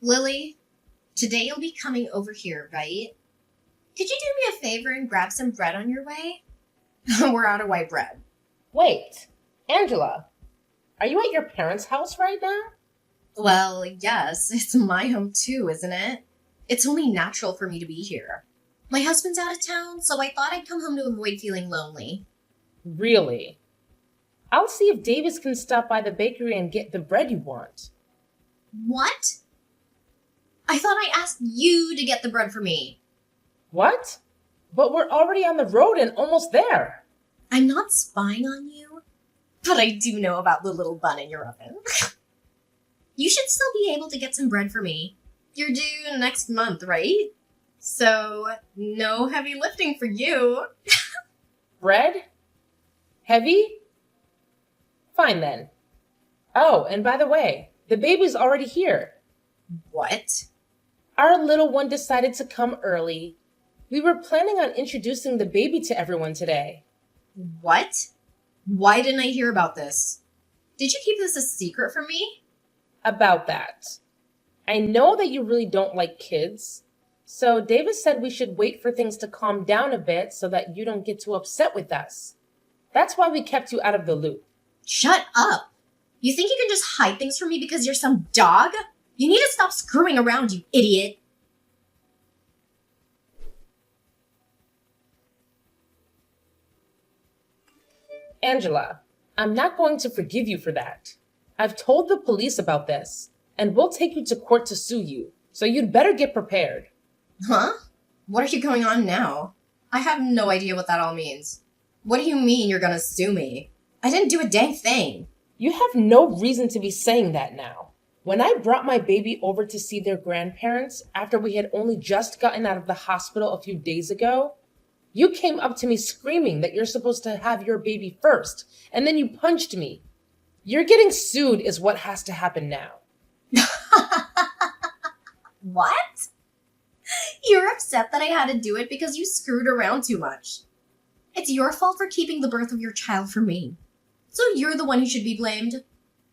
Lily, today you'll be coming over here, right? Could you do me a favor and grab some bread on your way? We're out of white bread. Wait, Angela, are you at your parents' house right now? Well, yes, it's my home too, isn't it? It's only natural for me to be here. My husband's out of town, so I thought I'd come home to avoid feeling lonely. Really? I'll see if Davis can stop by the bakery and get the bread you want. What? I thought I asked you to get the bread for me. What? But we're already on the road and almost there. I'm not spying on you, but I do know about the little bun in your oven. You should still be able to get some bread for me. You're due next month, right? So, no heavy lifting for you. Bread? Heavy? Fine then. Oh, and by the way, the baby's already here. What? Our little one decided to come early. We were planning on introducing the baby to everyone today. What? Why didn't I hear about this? Did you keep this a secret from me? About that. I know that you really don't like kids, so Davis said we should wait for things to calm down a bit so that you don't get too upset with us. That's why we kept you out of the loop. Shut up! You think you can just hide things from me because you're some dog? You need to stop screwing around, you idiot! Angela, I'm not going to forgive you for that. I've told the police about this, and we'll take you to court to sue you, so you'd better get prepared. Huh? What are you going on now? I have no idea what that all means. What do you mean you're gonna sue me? I didn't do a dang thing. You have no reason to be saying that now. When I brought my baby over to see their grandparents after we had only just gotten out of the hospital a few days ago, you came up to me screaming that you're supposed to have your baby first, and then you punched me. You're getting sued is what has to happen now. What? You're upset that I had to do it because you screwed around too much. It's your fault for keeping the birth of your child from me. So you're the one who should be blamed.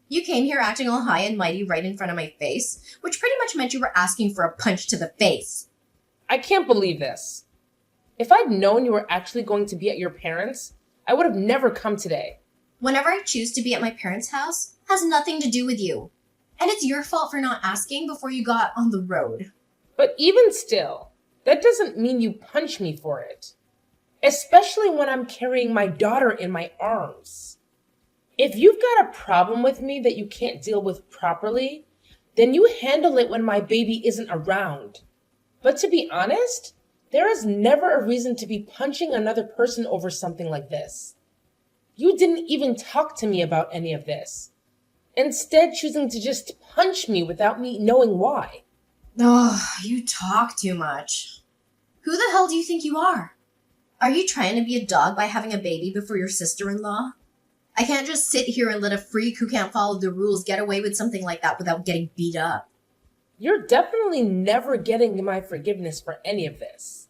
You came here acting all high and mighty right in front of my face, which pretty much meant you were asking for a punch to the face. I can't believe this. If I'd known you were actually going to be at your parents', I would have never come today. Whenever I choose to be at my parents' house has nothing to do with you. And it's your fault for not asking before you got on the road. But even still, that doesn't mean you punch me for it. Especially when I'm carrying my daughter in my arms. If you've got a problem with me that you can't deal with properly, then you handle it when my baby isn't around. But to be honest, there is never a reason to be punching another person over something like this. You didn't even talk to me about any of this, instead choosing to just punch me without me knowing why. Oh, you talk too much. Who the hell do you think you are? Are you trying to be a dog by having a baby before your sister-in-law? I can't just sit here and let a freak who can't follow the rules get away with something like that without getting beat up. You're definitely never getting my forgiveness for any of this.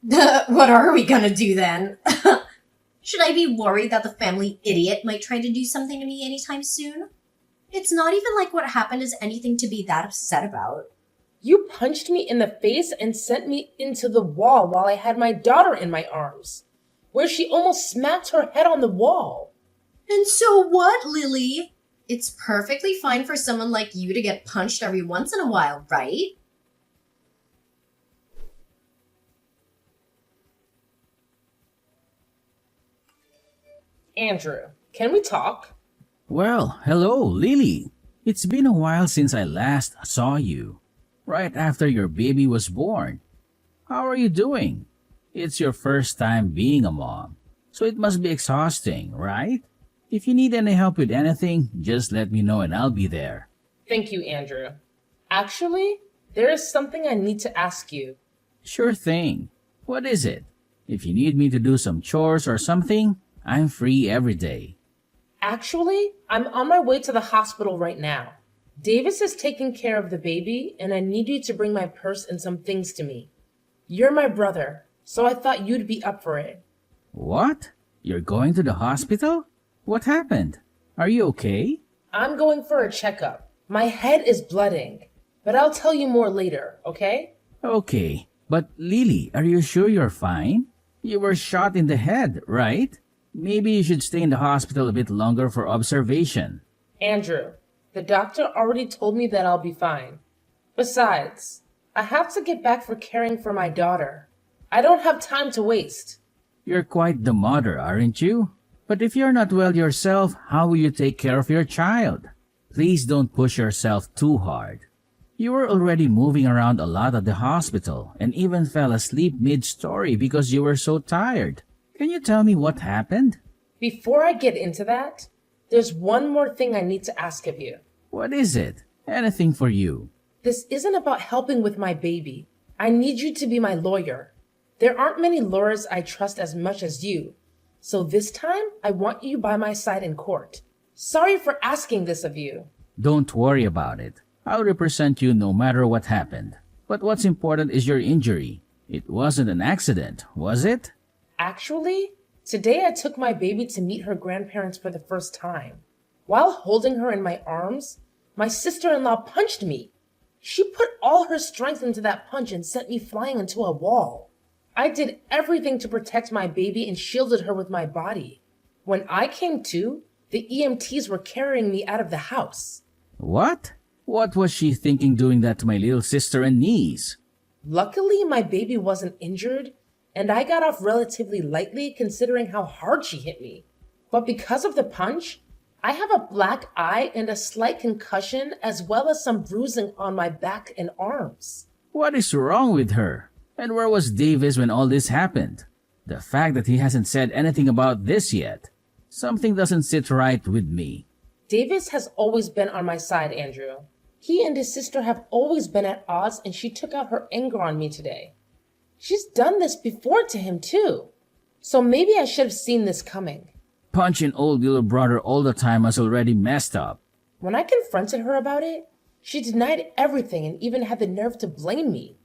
What are we gonna do then? Should I be worried that the family idiot might try to do something to me anytime soon? It's not even like what happened is anything to be that upset about. You punched me in the face and sent me into the wall while I had my daughter in my arms, where she almost smacked her head on the wall. And so what, Lily? It's perfectly fine for someone like you to get punched every once in a while, right? Andrew, can we talk? Well, hello, Lily. It's been a while since I last saw you. Right after your baby was born. How are you doing? It's your first time being a mom, so it must be exhausting, right? If you need any help with anything, just let me know and I'll be there. Thank you, Andrew. Actually, there is something I need to ask you. Sure thing. What is it? If you need me to do some chores or something, I'm free every day. Actually, I'm on my way to the hospital right now. Davis is taking care of the baby, and I need you to bring my purse and some things to me. You're my brother, so I thought you'd be up for it. What? You're going to the hospital? What happened? Are you okay? I'm going for a checkup. My head is blooding, but I'll tell you more later, okay? Okay, but Lily, are you sure you're fine? You were shot in the head, right? Maybe you should stay in the hospital a bit longer for observation. Andrew, the doctor already told me that I'll be fine. Besides, I have to get back for caring for my daughter. I don't have time to waste. You're quite the mother, aren't you? But if you're not well yourself, how will you take care of your child? Please don't push yourself too hard. You were already moving around a lot at the hospital and even fell asleep mid-story because you were so tired. Can you tell me what happened? Before I get into that, there's one more thing I need to ask of you. What is it? Anything for you. This isn't about helping with my baby. I need you to be my lawyer. There aren't many lawyers I trust as much as you. So this time, I want you by my side in court. Sorry for asking this of you. Don't worry about it. I'll represent you no matter what happened. But what's important is your injury. It wasn't an accident, was it? Actually, today I took my baby to meet her grandparents for the first time. While holding her in my arms, my sister-in-law punched me. She put all her strength into that punch and sent me flying into a wall. I did everything to protect my baby and shielded her with my body. When I came to, the EMTs were carrying me out of the house. What? What was she thinking doing that to my little sister and niece? Luckily, my baby wasn't injured, and I got off relatively lightly considering how hard she hit me. But because of the punch, I have a black eye and a slight concussion as well as some bruising on my back and arms. What is wrong with her? And where was Davis when all this happened? The fact that he hasn't said anything about this yet. Something doesn't sit right with me. Davis has always been on my side, Andrew. He and his sister have always been at odds, and she took out her anger on me today. She's done this before to him, too. So maybe I should have seen this coming. Punching old little brother all the time has already messed up. When I confronted her about it, she denied everything and even had the nerve to blame me.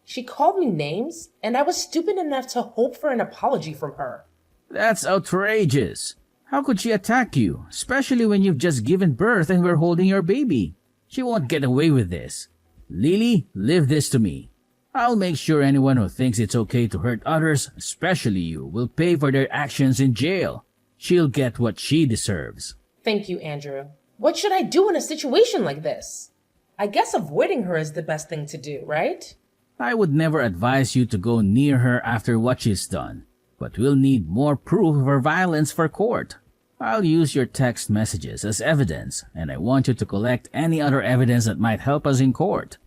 She called me names, and I was stupid enough to hope for an apology from her. That's outrageous. How could she attack you, especially when you've just given birth and we're holding your baby? She won't get away with this. Lily, leave this to me. I'll make sure anyone who thinks it's okay to hurt others, especially you, will pay for their actions in jail. She'll get what she deserves. Thank you, Andrew. What should I do in a situation like this? I guess avoiding her is the best thing to do, right? I would never advise you to go near her after what she's done, but we'll need more proof of her violence for court. I'll use your text messages as evidence, and I want you to collect any other evidence that might help us in court.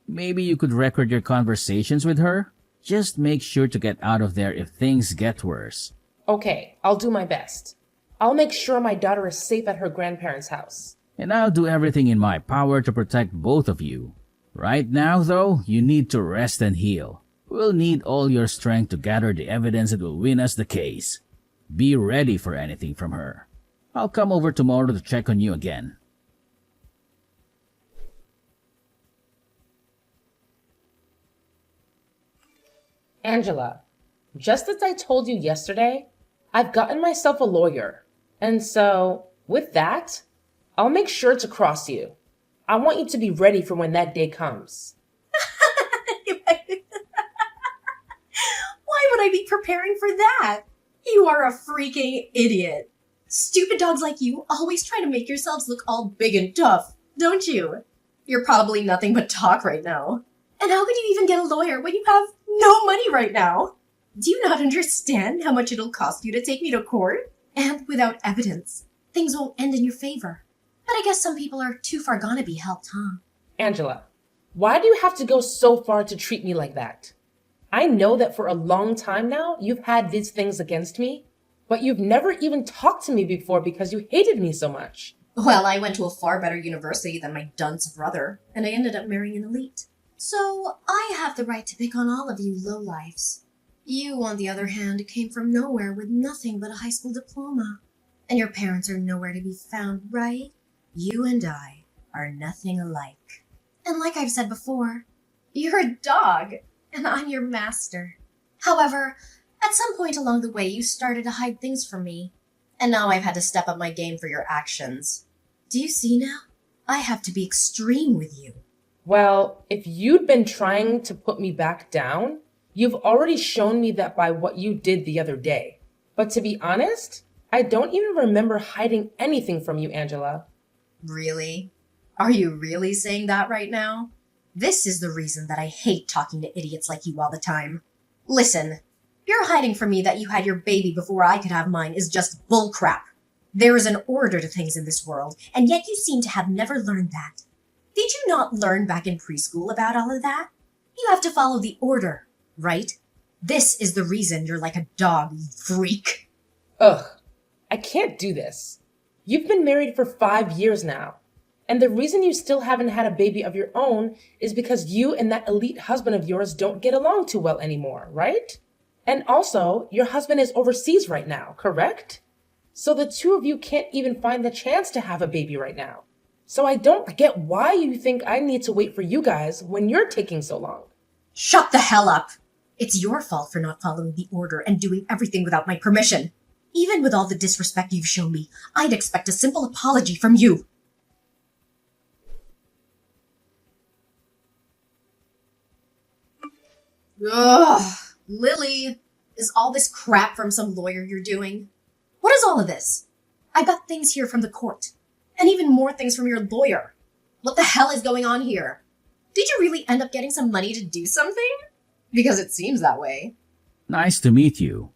Maybe you could record your conversations with her? Just make sure to get out of there if things get worse. Okay, I'll do my best. I'll make sure my daughter is safe at her grandparents' house. And I'll do everything in my power to protect both of you. Right now, though, you need to rest and heal. We'll need all your strength to gather the evidence that will win us the case. Be ready for anything from her. I'll come over tomorrow to check on you again. Angela, just as I told you yesterday, I've gotten myself a lawyer. And so, with that, I'll make sure to cross you. I want you to be ready for when that day comes. Why would I be preparing for that? You are a freaking idiot. Stupid dogs like you always try to make yourselves look all big and tough, don't you? You're probably nothing but talk right now. And how could you even get a lawyer when you have no money right now? Do you not understand how much it'll cost you to take me to court? And without evidence, things won't end in your favor. But I guess some people are too far gone to be helped, huh? Angela, why do you have to go so far to treat me like that? I know that for a long time now, you've had these things against me, but you've never even talked to me before because you hated me so much. Well, I went to a far better university than my dunce brother, and I ended up marrying an elite. So I have the right to pick on all of you lowlifes. You, on the other hand, came from nowhere with nothing but a high school diploma. And your parents are nowhere to be found, right? You and I are nothing alike. And like I've said before, you're a dog, and I'm your master. However, at some point along the way, you started to hide things from me. And now I've had to step up my game for your actions. Do you see now? I have to be extreme with you. Well, if you'd been trying to put me back down, you've already shown me that by what you did the other day. But to be honest, I don't even remember hiding anything from you, Angela. Really? Are you really saying that right now? This is the reason that I hate talking to idiots like you all the time. Listen, you're hiding from me that you had your baby before I could have mine is just bullcrap. There is an order to things in this world, and yet you seem to have never learned that. Did you not learn back in preschool about all of that? You have to follow the order, right? This is the reason you're like a dog, you freak. Ugh, I can't do this. You've been married for 5 years now. And the reason you still haven't had a baby of your own is because you and that elite husband of yours don't get along too well anymore, right? And also, your husband is overseas right now, correct? So the two of you can't even find the chance to have a baby right now. So I don't get why you think I need to wait for you guys when you're taking so long. Shut the hell up! It's your fault for not following the order and doing everything without my permission. Even with all the disrespect you've shown me, I'd expect a simple apology from you. Ugh, Lily, is all this crap from some lawyer you're doing? What is all of this? I got things here from the court, and even more things from your lawyer. What the hell is going on here? Did you really end up getting some money to do something? Because it seems that way. Nice to meet you.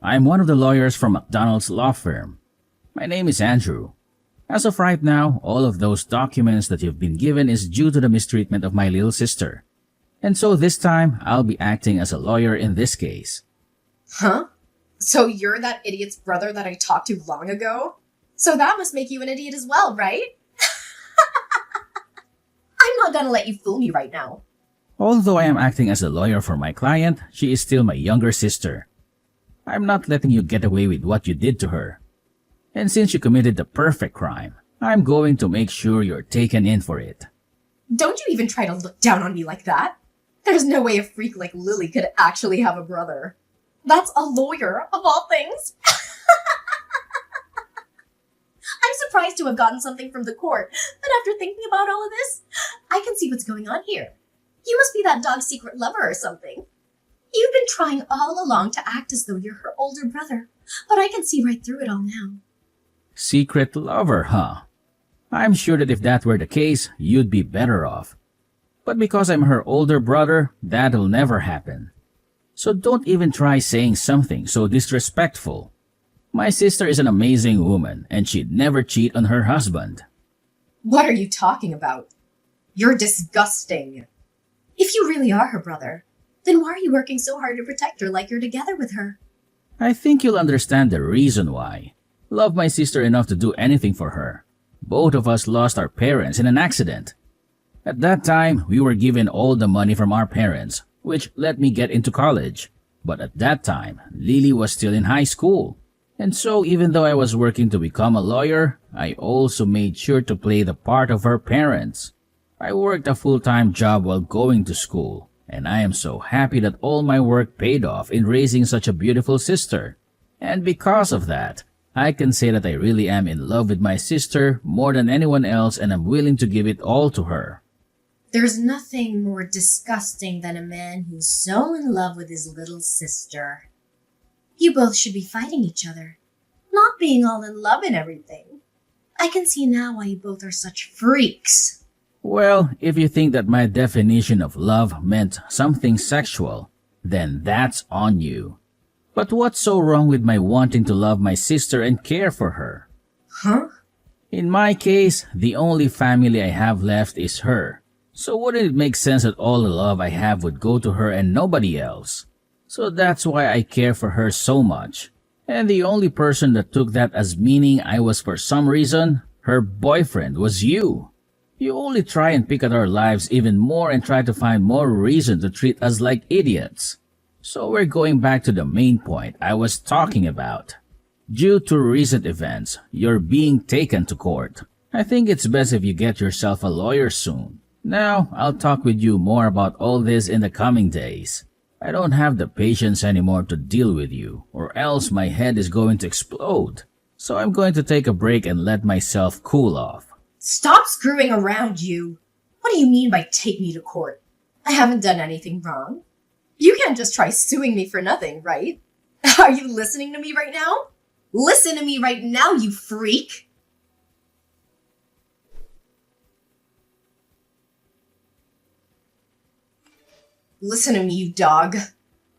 I'm one of the lawyers from McDonald's law firm. My name is Andrew. As of right now, all of those documents that you've been given is due to the mistreatment of my little sister. And so this time, I'll be acting as a lawyer in this case. Huh? So you're that idiot's brother that I talked to long ago? So that must make you an idiot as well, right? I'm not gonna let you fool me right now. Although I am acting as a lawyer for my client, she is still my younger sister. I'm not letting you get away with what you did to her. And since you committed the perfect crime, I'm going to make sure you're taken in for it. Don't you even try to look down on me like that. There's no way a freak like Lily could actually have a brother. That's a lawyer, of all things. I'm surprised to have gotten something from the court, but after thinking about all of this, I can see what's going on here. You must be that dog's secret lover or something. You've been trying all along to act as though you're her older brother, but I can see right through it all now. Secret lover, huh? I'm sure that if that were the case, you'd be better off. But because I'm her older brother, that'll never happen. So don't even try saying something so disrespectful. My sister is an amazing woman, and she'd never cheat on her husband. What are you talking about? You're disgusting. If you really are her brother, then why are you working so hard to protect her like you're together with her? I think you'll understand the reason why. Love my sister enough to do anything for her. Both of us lost our parents in an accident. At that time, we were given all the money from our parents, which let me get into college. But at that time, Lily was still in high school. And so even though I was working to become a lawyer, I also made sure to play the part of her parents. I worked a full-time job while going to school, and I am so happy that all my work paid off in raising such a beautiful sister. And because of that, I can say that I really am in love with my sister more than anyone else, and I'm willing to give it all to her. There's nothing more disgusting than a man who's so in love with his little sister. You both should be fighting each other, not being all in love and everything. I can see now why you both are such freaks. Well, if you think that my definition of love meant something sexual, then that's on you. But what's so wrong with my wanting to love my sister and care for her? Huh? In my case, the only family I have left is her. So wouldn't it make sense that all the love I have would go to her and nobody else? So that's why I care for her so much. And the only person that took that as meaning I was for some reason, her boyfriend, was you. You only try and pick at our lives even more and try to find more reason to treat us like idiots. So we're going back to the main point I was talking about. Due to recent events, you're being taken to court. I think it's best if you get yourself a lawyer soon. Now, I'll talk with you more about all this in the coming days. I don't have the patience anymore to deal with you, or else my head is going to explode. So I'm going to take a break and let myself cool off. Stop screwing around, you. What do you mean by take me to court? I haven't done anything wrong. You can't just try suing me for nothing, right? Are you listening to me right now? Listen to me right now, you freak! Listen to me, you dog.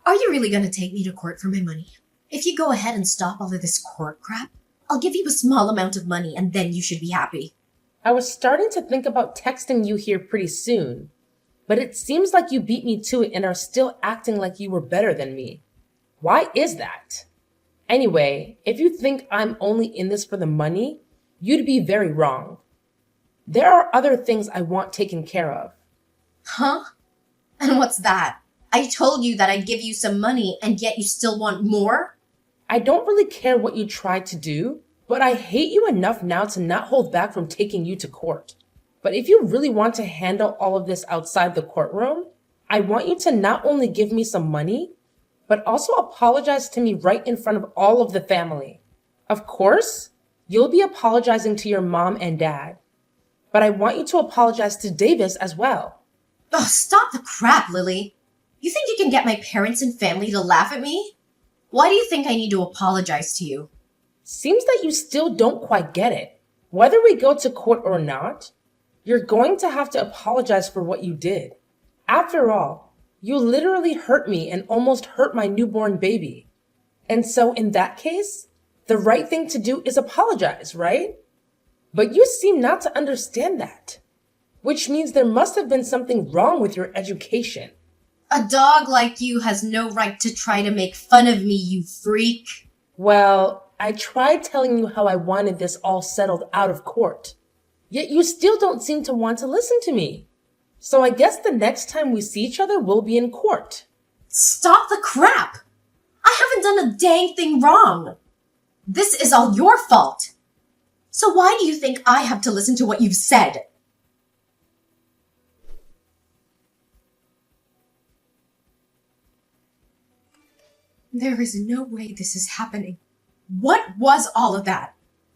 Are you really gonna take me to court for my money? If you go ahead and stop all of this court crap, I'll give you a small amount of money and then you should be happy. I was starting to think about texting you here pretty soon, but it seems like you beat me to it and are still acting like you were better than me. Why is that? Anyway, if you think I'm only in this for the money, you'd be very wrong. There are other things I want taken care of. Huh? And what's that? I told you that I'd give you some money and yet you still want more? I don't really care what you tried to do, but I hate you enough now to not hold back from taking you to court. But if you really want to handle all of this outside the courtroom, I want you to not only give me some money, but also apologize to me right in front of all of the family. Of course, you'll be apologizing to your mom and dad, but I want you to apologize to Davis as well. Oh, stop the crap, Lily. You think you can get my parents and family to laugh at me? Why do you think I need to apologize to you? Seems that you still don't quite get it. Whether we go to court or not, you're going to have to apologize for what you did. After all, you literally hurt me and almost hurt my newborn baby. And so in that case, the right thing to do is apologize, right? But you seem not to understand that, which means there must have been something wrong with your education. A dog like you has no right to try to make fun of me, you freak. Well, I tried telling you how I wanted this all settled out of court, yet you still don't seem to want to listen to me. So I guess the next time we see each other, we'll be in court. Stop the crap! I haven't done a dang thing wrong. This is all your fault. So why do you think I have to listen to what you've said? There is no way this is happening. What was all of that?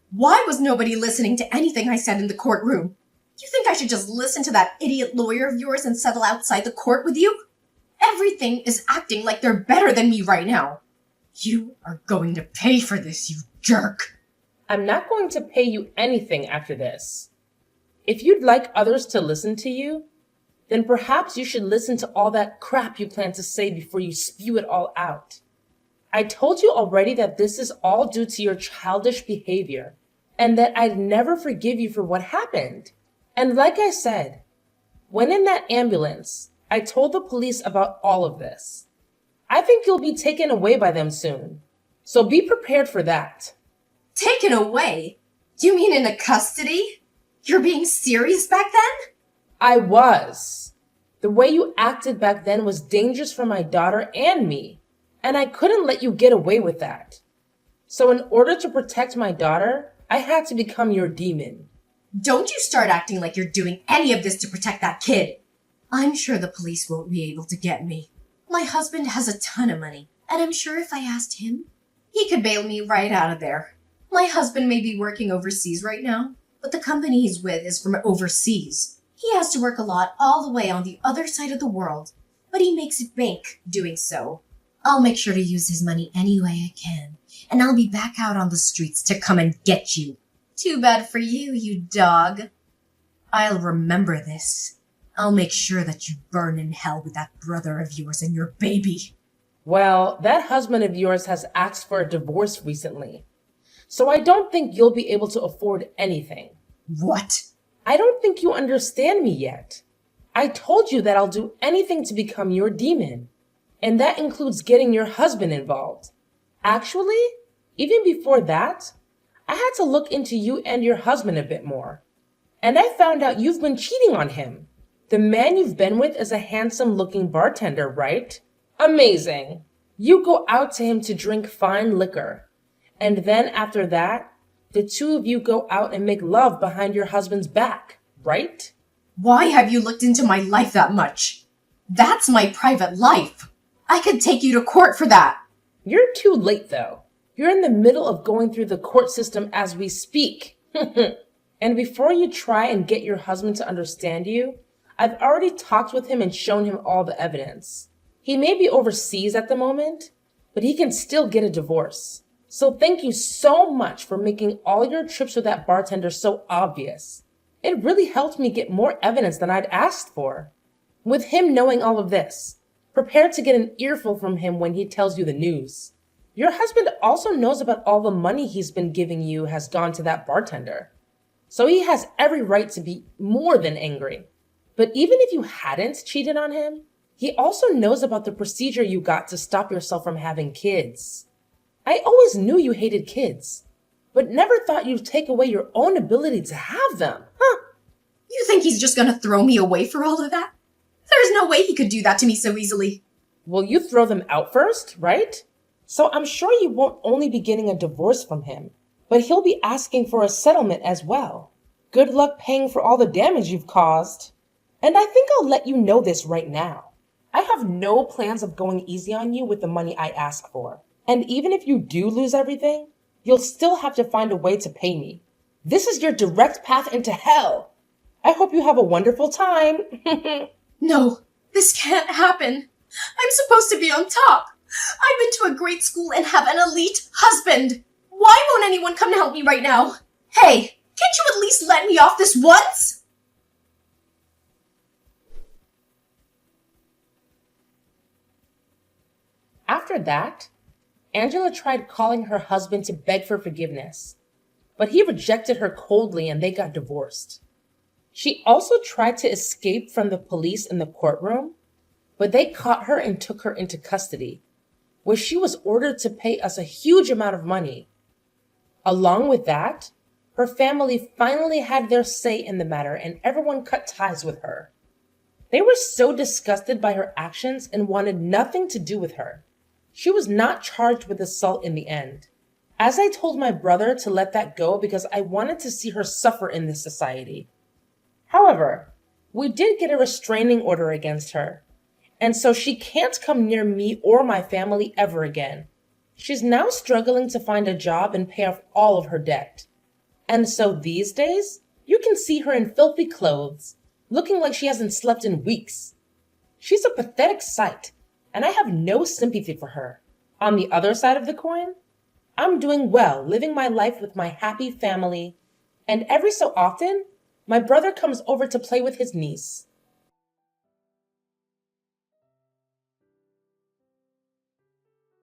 Why was nobody listening to anything I said in the courtroom? You think I should just listen to that idiot lawyer of yours and settle outside the court with you? Everything is acting like they're better than me right now. You are going to pay for this, you jerk. I'm not going to pay you anything after this. If you'd like others to listen to you, then perhaps you should listen to all that crap you plan to say before you spew it all out. I told you already that this is all due to your childish behavior and that I'd never forgive you for what happened. And like I said, when in that ambulance, I told the police about all of this. I think you'll be taken away by them soon, so be prepared for that. Taken away? Do you mean into custody? You're being serious back then? I was. The way you acted back then was dangerous for my daughter and me, and I couldn't let you get away with that. So in order to protect my daughter, I had to become your demon. Don't you start acting like you're doing any of this to protect that kid. I'm sure the police won't be able to get me. My husband has a ton of money, and I'm sure if I asked him, he could bail me right out of there. My husband may be working overseas right now, but the company he's with is from overseas. He has to work a lot all the way on the other side of the world, but he makes it bank doing so. I'll make sure to use his money any way I can, and I'll be back out on the streets to come and get you. Too bad for you, you dog. I'll remember this. I'll make sure that you burn in hell with that brother of yours and your baby. Well, that husband of yours has asked for a divorce recently, so I don't think you'll be able to afford anything. What? I don't think you understand me yet. I told you that I'll do anything to become your demon, and that includes getting your husband involved. Actually, even before that, I had to look into you and your husband a bit more, and I found out you've been cheating on him. The man you've been with is a handsome-looking bartender, right? Amazing. You go out to him to drink fine liquor, and then after that, the two of you go out and make love behind your husband's back, right? Why have you looked into my life that much? That's my private life. I could take you to court for that. You're too late, though. You're in the middle of going through the court system as we speak. And before you try and get your husband to understand you, I've already talked with him and shown him all the evidence. He may be overseas at the moment, but he can still get a divorce. So thank you so much for making all your trips with that bartender so obvious. It really helped me get more evidence than I'd asked for. With him knowing all of this, prepare to get an earful from him when he tells you the news. Your husband also knows about all the money he's been giving you has gone to that bartender. So he has every right to be more than angry. But even if you hadn't cheated on him, he also knows about the procedure you got to stop yourself from having kids. I always knew you hated kids, but never thought you'd take away your own ability to have them, huh? You think he's just gonna throw me away for all of that? There's no way he could do that to me so easily. Well, you throw them out first, right? So I'm sure you won't only be getting a divorce from him, but he'll be asking for a settlement as well. Good luck paying for all the damage you've caused. And I think I'll let you know this right now. I have no plans of going easy on you with the money I ask for. And even if you do lose everything, you'll still have to find a way to pay me. This is your direct path into hell. I hope you have a wonderful time. No, this can't happen. I'm supposed to be on top. I've been to a great school and have an elite husband. Why won't anyone come to help me right now? Hey, can't you at least let me off this once? After that, Angela tried calling her husband to beg for forgiveness, but he rejected her coldly and they got divorced. She also tried to escape from the police in the courtroom, but they caught her and took her into custody, where she was ordered to pay us a huge amount of money. Along with that, her family finally had their say in the matter and everyone cut ties with her. They were so disgusted by her actions and wanted nothing to do with her. She was not charged with assault in the end, as I told my brother to let that go because I wanted to see her suffer in this society. However, we did get a restraining order against her, and so she can't come near me or my family ever again. She's now struggling to find a job and pay off all of her debt. And so these days, you can see her in filthy clothes, looking like she hasn't slept in weeks. She's a pathetic sight, and I have no sympathy for her. On the other side of the coin, I'm doing well, living my life with my happy family, and every so often, my brother comes over to play with his niece.